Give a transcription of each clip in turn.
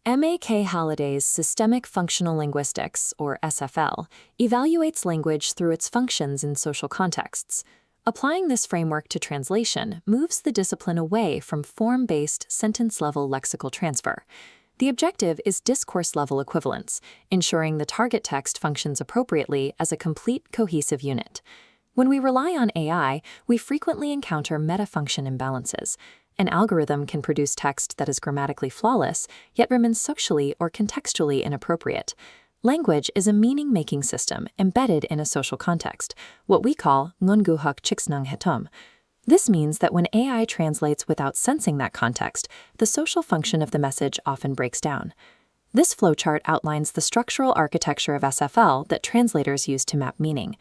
M.A.K. Halliday's Systemic Functional Linguistics, or SFL, evaluates language through its functions in social contexts. Applying this framework to translation moves the discipline away from form-based, sentence-level lexical transfer. The objective is discourse-level equivalence, ensuring the target text functions appropriately as a complete, cohesive unit. When we rely on AI, we frequently encounter meta-function imbalances. An algorithm can produce text that is grammatically flawless, yet remains socially or contextually inappropriate. Language is a meaning-making system embedded in a social context, what we call ngonguhak chiksnang hetom. This means that when AI translates without sensing that context, the social function of the message often breaks down. This flowchart outlines the structural architecture of SFL that translators use to map meaning.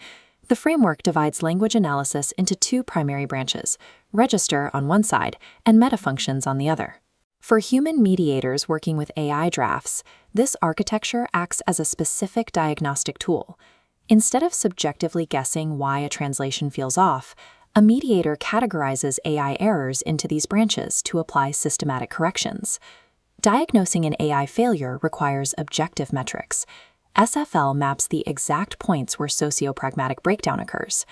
The framework divides language analysis into two primary branches, register on one side and metafunctions on the other. For human mediators working with AI drafts, this architecture acts as a specific diagnostic tool. Instead of subjectively guessing why a translation feels off, a mediator categorizes AI errors into these branches to apply systematic corrections. Diagnosing an AI failure requires objective metrics. SFL maps the exact points where socio-pragmatic breakdown occurs.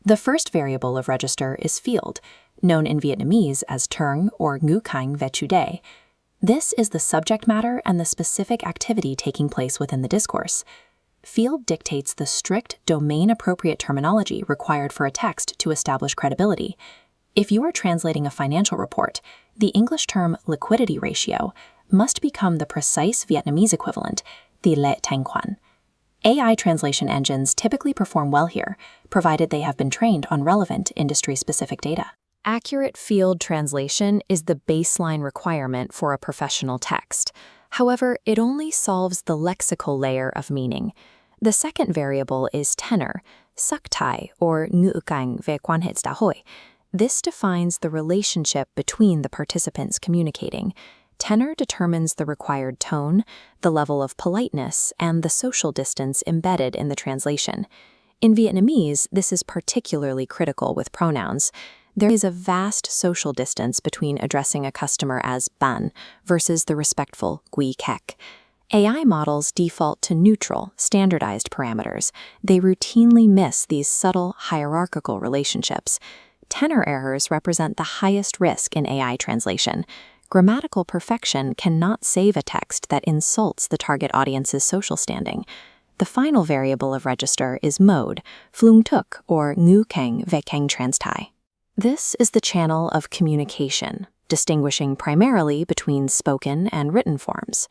The first variable of register is field, known in Vietnamese as terng or ngữ cảnh về chủ đề. This is the subject matter and the specific activity taking place within the discourse. Field dictates the strict, domain-appropriate terminology required for a text to establish credibility. If you are translating a financial report, the English term liquidity ratio must become the precise Vietnamese equivalent, tỷ lệ thanh khoản. AI translation engines typically perform well here, provided they have been trained on relevant industry-specific data. Accurate field translation is the baseline requirement for a professional text. However, it only solves the lexical layer of meaning. The second variable is tenor, sắc thái, or ngữ cảnh về quan hệ xã hội. This defines the relationship between the participants communicating. Tenor determines the required tone, the level of politeness, and the social distance embedded in the translation. In Vietnamese, this is particularly critical with pronouns. There is a vast social distance between addressing a customer as bạn versus the respectful quý khách. AI models default to neutral, standardized parameters. They routinely miss these subtle, hierarchical relationships. Tenor errors represent the highest risk in AI translation. Grammatical perfection cannot save a text that insults the target audience's social standing. The final variable of register is mode, phluong thuc, or ngữ cảnh về kênh trans thai. This is the channel of communication, distinguishing primarily between spoken and written forms.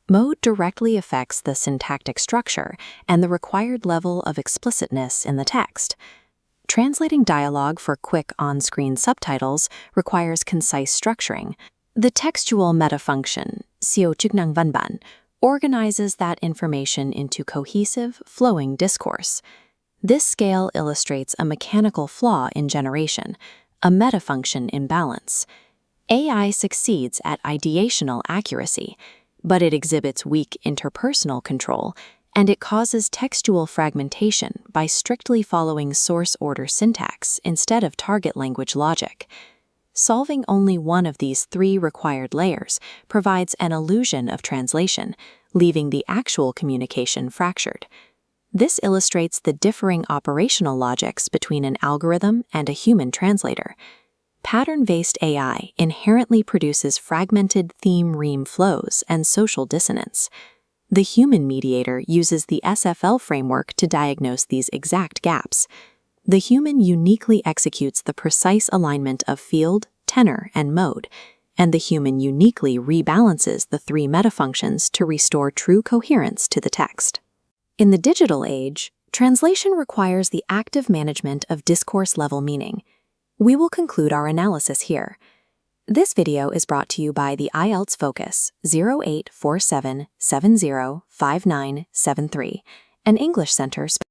Mode directly affects the syntactic structure and the required level of explicitness in the text. Translating dialogue for quick on-screen subtitles requires concise structuring. The textual metafunction, siêu chức năng văn bản, organizes that information into cohesive, flowing discourse. This scale illustrates a mechanical flaw in generation, a metafunction imbalance. AI succeeds at ideational accuracy, but it exhibits weak interpersonal control, and it causes textual fragmentation by strictly following source order syntax instead of target language logic. Solving only one of these three required layers provides an illusion of translation, leaving the actual communication fractured. This illustrates the differing operational logics between an algorithm and a human translator. Pattern-based AI inherently produces fragmented theme-rime flows and social dissonance. The human mediator uses the SFL framework to diagnose these exact gaps. The human uniquely executes the precise alignment of field, tenor, and mode, and the human uniquely rebalances the three metafunctions to restore true coherence to the text. In the digital age, translation requires the active management of discourse-level meaning. We will conclude our analysis here. This video is brought to you by the IELTS FOCUS 0847705973, an English Center